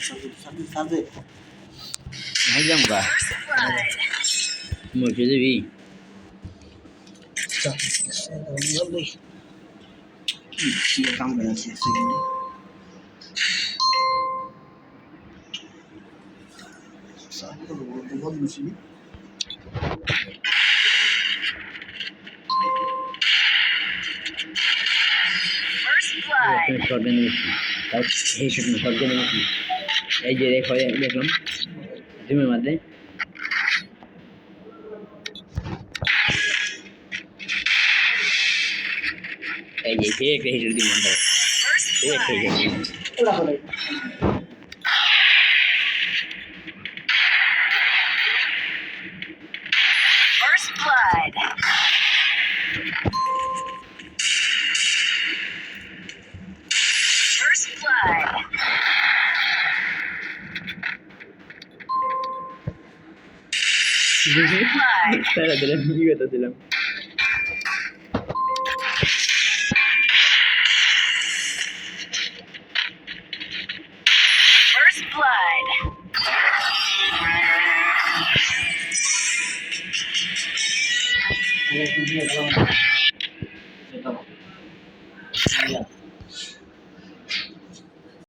সাজে হাইলাম গা মরছে যাবি কাম করে আছে সেকেন্ডে সাজে তো বহুত বেশি শর্ট গান এই শর্ট গান এই যে দেখো দেখলাম জুমের মধ্যে এই যে একটা হিসেবে দিন মন্ডল একটা হিসেবে ওরা বলে First blood. First blood. তারা দিলাম কি কথা দিলাম First blood. Gracias.